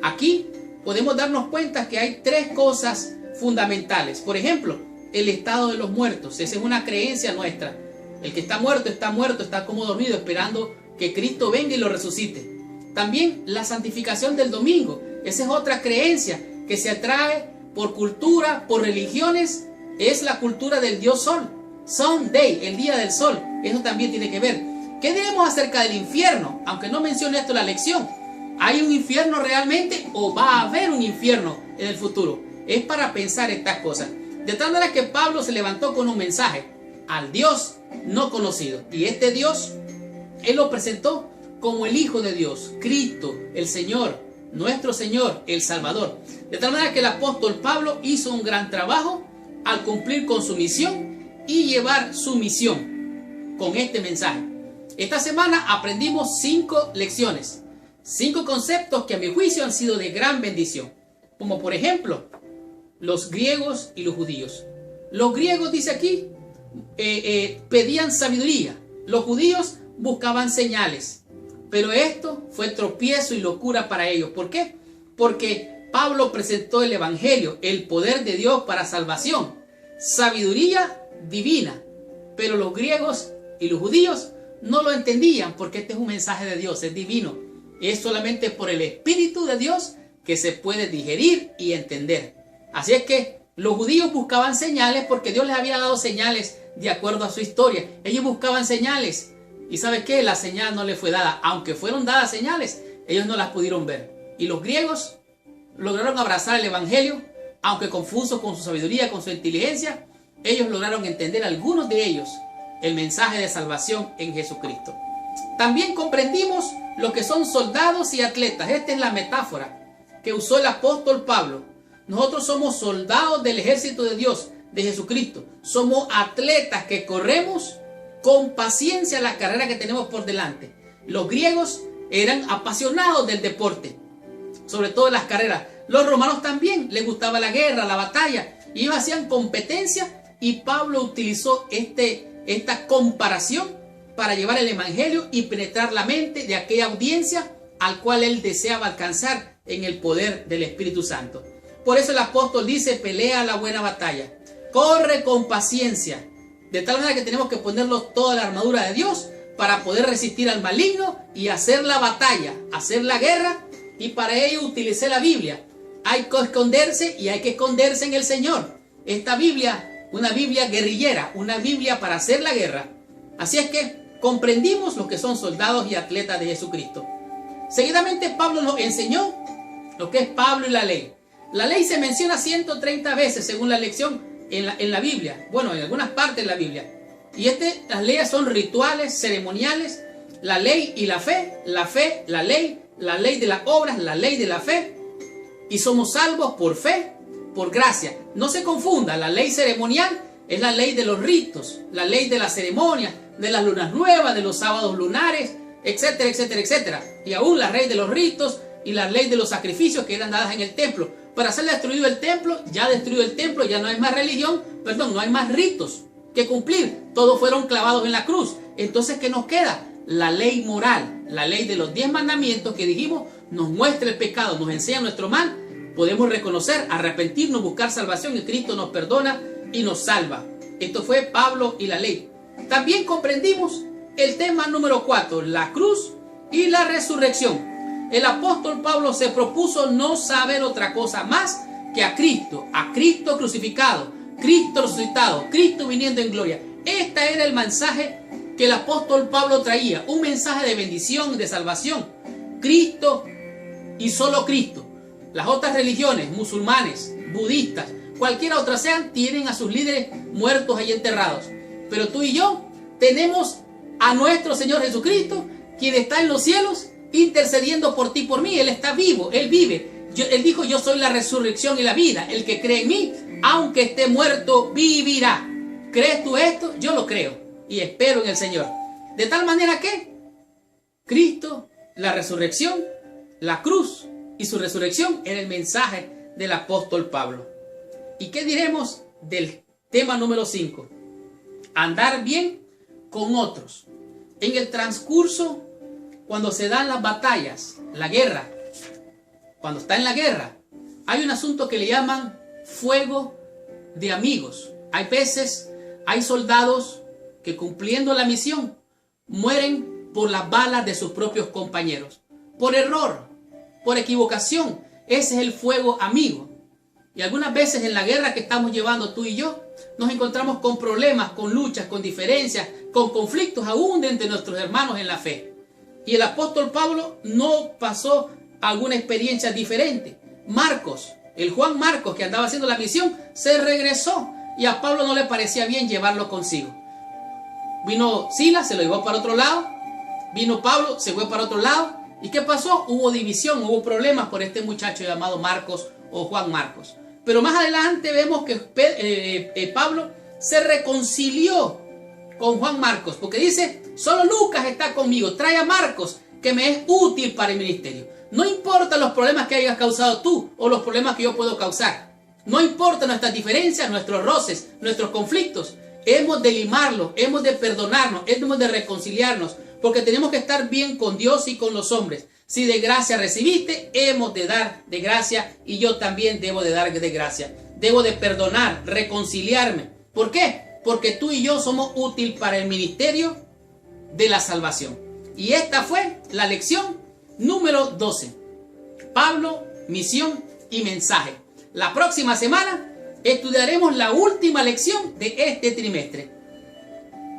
Aquí podemos darnos cuenta que hay tres cosas fundamentales. Por ejemplo, el estado de los muertos. Esa es una creencia nuestra. El que está muerto, está como dormido, esperando que Cristo venga y lo resucite. También la santificación del domingo. Esa es otra creencia que se atrae por cultura, por religiones. Es la cultura del dios sol. Sunday, el día del sol. Eso también tiene que ver. ¿Qué diremos acerca del infierno? Aunque no mencione esto en la lección. ¿Hay un infierno realmente o va a haber un infierno en el futuro? Es para pensar estas cosas. De tal manera que Pablo se levantó con un mensaje al Dios no conocido. Y este Dios, él lo presentó como el Hijo de Dios, Cristo, el Señor, nuestro Señor, el Salvador. De tal manera que el apóstol Pablo hizo un gran trabajo al cumplir con su misión y llevar su misión con este mensaje. Esta semana aprendimos 5 lecciones, 5 conceptos que a mi juicio han sido de gran bendición. Como por ejemplo, los griegos y los judíos. Los griegos, dice aquí, pedían sabiduría. Los judíos buscaban señales. Pero esto fue tropiezo y locura para ellos. ¿Por qué? Porque Pablo presentó el evangelio, el poder de Dios para salvación, sabiduría divina. Pero los griegos y los judíos no lo entendían, porque este es un mensaje de Dios, es divino. Es solamente por el Espíritu de Dios que se puede digerir y entender. Así es que los judíos buscaban señales porque Dios les había dado señales de acuerdo a su historia. Ellos buscaban señales. ¿Y sabe qué? La señal no les fue dada. Aunque fueron dadas señales, ellos no las pudieron ver. Y los griegos lograron abrazar el evangelio, aunque confusos con su sabiduría, con su inteligencia, ellos lograron entender, algunos de ellos, el mensaje de salvación en Jesucristo. También comprendimos lo que son soldados y atletas. Esta es la metáfora que usó el apóstol Pablo. Nosotros somos soldados del ejército de Dios, de Jesucristo. Somos atletas que corremos con paciencia la carrera que tenemos por delante. Los griegos eran apasionados del deporte, sobre todo en las carreras. Los romanos también les gustaba la guerra, la batalla, y ellos hacían competencia, y Pablo utilizó esta comparación para llevar el evangelio y penetrar la mente de aquella audiencia al cual él deseaba alcanzar en el poder del Espíritu Santo. Por eso el apóstol dice: pelea la buena batalla, corre con paciencia. De tal manera que tenemos que ponernos toda la armadura de Dios para poder resistir al maligno y hacer la batalla, hacer la guerra. Y para ello utilicé la Biblia. Hay que esconderse, y hay que esconderse en el Señor. Esta Biblia, una Biblia guerrillera, una Biblia para hacer la guerra. Así es que comprendimos lo que son soldados y atletas de Jesucristo. Seguidamente Pablo nos enseñó lo que es Pablo y la ley. La ley se menciona 130 veces según la lección en la Biblia. Bueno, en algunas partes de la Biblia. Y las leyes son rituales, ceremoniales, la ley y la fe, la ley de las obras, la ley de la fe. Y somos salvos por fe, por gracia. No se confunda, la ley ceremonial es la ley de los ritos, la ley de las ceremonias, de las lunas nuevas, de los sábados lunares, etcétera, etcétera, etcétera. Y aún la ley de los ritos y la ley de los sacrificios que eran dadas en el templo. Para ser destruido el templo, ya destruido el templo, ya no hay más religión, no hay más ritos que cumplir. Todos fueron clavados en la cruz. Entonces, ¿qué nos queda? La ley moral, la ley de los 10 mandamientos que dijimos, nos muestra el pecado, nos enseña nuestro mal. Podemos reconocer, arrepentirnos, buscar salvación y Cristo nos perdona y nos salva. Esto fue Pablo y la ley. También comprendimos el tema número 4, la cruz y la resurrección. El apóstol Pablo se propuso no saber otra cosa más que a Cristo crucificado, Cristo resucitado, Cristo viniendo en gloria. Este era el mensaje que el apóstol Pablo traía, un mensaje de bendición, de salvación. Cristo y solo Cristo. Las otras religiones, musulmanes, budistas, cualquiera otra sean, tienen a sus líderes muertos ahí enterrados. Pero tú y yo tenemos a nuestro Señor Jesucristo, quien está en los cielos, intercediendo por ti y por mí. Él está vivo, Él vive. Él dijo, yo soy la resurrección y la vida. El que cree en mí, aunque esté muerto, vivirá. ¿Crees tú esto? Yo lo creo y espero en el Señor. De tal manera que Cristo, la resurrección, la cruz y su resurrección era el mensaje del apóstol Pablo. ¿Y qué diremos del tema número 5? Andar bien con otros. En el transcurso, cuando se dan las batallas, la guerra, cuando está en la guerra, hay un asunto que le llaman fuego de amigos. Hay veces, hay soldados que cumpliendo la misión mueren por las balas de sus propios compañeros. Por error, por equivocación. Ese es el fuego amigo. Y algunas veces en la guerra que estamos llevando tú y yo, nos encontramos con problemas, con luchas, con diferencias, con conflictos aún entre nuestros hermanos en la fe. Y el apóstol Pablo no pasó alguna experiencia diferente. Marcos, el Juan Marcos que andaba haciendo la misión, se regresó y a Pablo no le parecía bien llevarlo consigo. Vino Silas, se lo llevó para otro lado. Vino Pablo, se fue para otro lado. ¿Y qué pasó? Hubo división, hubo problemas por este muchacho llamado Marcos o Juan Marcos. Pero más adelante vemos que Pablo se reconcilió con Juan Marcos, porque dice, solo Lucas está conmigo, trae a Marcos, que me es útil para el ministerio. No importa los problemas que hayas causado tú, o los problemas que yo puedo causar. No importa nuestras diferencias, nuestros roces, nuestros conflictos. Hemos de limarlos, hemos de perdonarnos, hemos de reconciliarnos, porque tenemos que estar bien con Dios y con los hombres. Si de gracia recibiste, hemos de dar de gracia, y yo también debo de dar de gracia. Debo de perdonar, reconciliarme. ¿Por qué? Porque tú y yo somos útiles para el ministerio de la salvación. Y esta fue la lección número 12. Pablo, misión y mensaje. La próxima semana estudiaremos la última lección de este trimestre.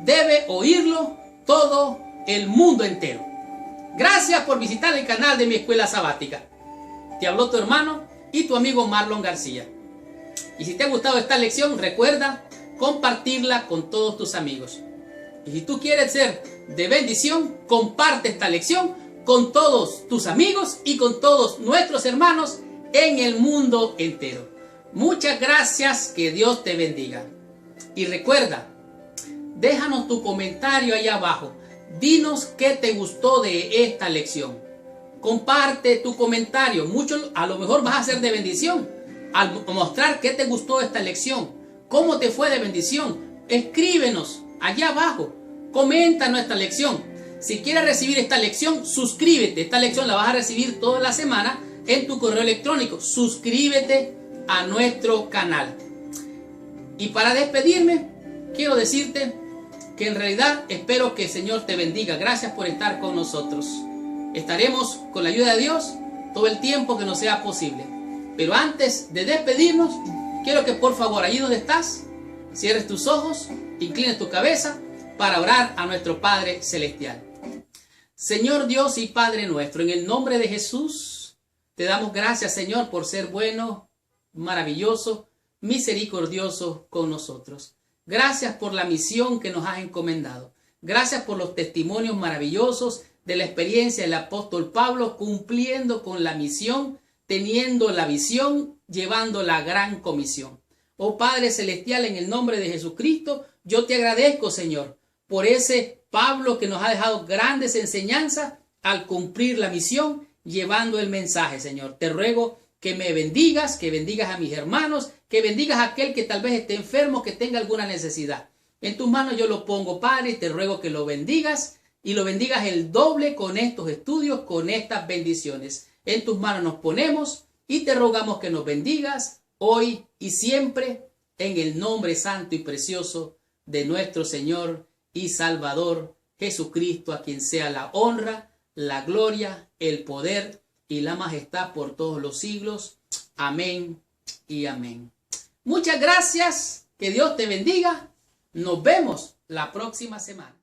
Debe oírlo todo el mundo entero. Gracias por visitar el canal de mi escuela sabática. Te habló tu hermano y tu amigo Marlon García. Y si te ha gustado esta lección, recuerda compartirla con todos tus amigos. Y si tú quieres ser de bendición, comparte esta lección con todos tus amigos y con todos nuestros hermanos en el mundo entero. Muchas gracias, que Dios te bendiga. Y recuerda, déjanos tu comentario ahí abajo. Dinos qué te gustó de esta lección. Comparte tu comentario. Mucho, a lo mejor vas a ser de bendición al mostrar qué te gustó esta lección. ¿Cómo te fue de bendición? Escríbenos allá abajo. Comenta nuestra lección. Si quieres recibir esta lección, suscríbete. Esta lección la vas a recibir toda la semana en tu correo electrónico. Suscríbete a nuestro canal. Y para despedirme, quiero decirte que en realidad espero que el Señor te bendiga. Gracias por estar con nosotros. Estaremos con la ayuda de Dios todo el tiempo que nos sea posible. Pero antes de despedirnos, quiero que por favor, allí donde estás, cierres tus ojos, inclines tu cabeza para orar a nuestro Padre Celestial. Señor Dios y Padre nuestro, en el nombre de Jesús, Te damos gracias, Señor, por ser bueno, maravilloso, misericordioso con nosotros. Gracias por la misión que nos has encomendado. Gracias por los testimonios maravillosos de la experiencia del apóstol Pablo cumpliendo con la misión, teniendo la visión, llevando la gran comisión. Oh Padre Celestial, en el nombre de Jesucristo, yo te agradezco, Señor, por ese Pablo que nos ha dejado grandes enseñanzas al cumplir la misión, llevando el mensaje, Señor. Te ruego que me bendigas, que bendigas a mis hermanos, que bendigas a aquel que tal vez esté enfermo, que tenga alguna necesidad. En tus manos yo lo pongo, Padre, y te ruego que lo bendigas y lo bendigas el doble con estos estudios, con estas bendiciones. En tus manos nos ponemos y te rogamos que nos bendigas hoy y siempre en el nombre santo y precioso de nuestro Señor y Salvador Jesucristo, a quien sea la honra, la gloria, el poder y la majestad por todos los siglos. Amén y amén. Muchas gracias. Que Dios te bendiga. Nos vemos la próxima semana.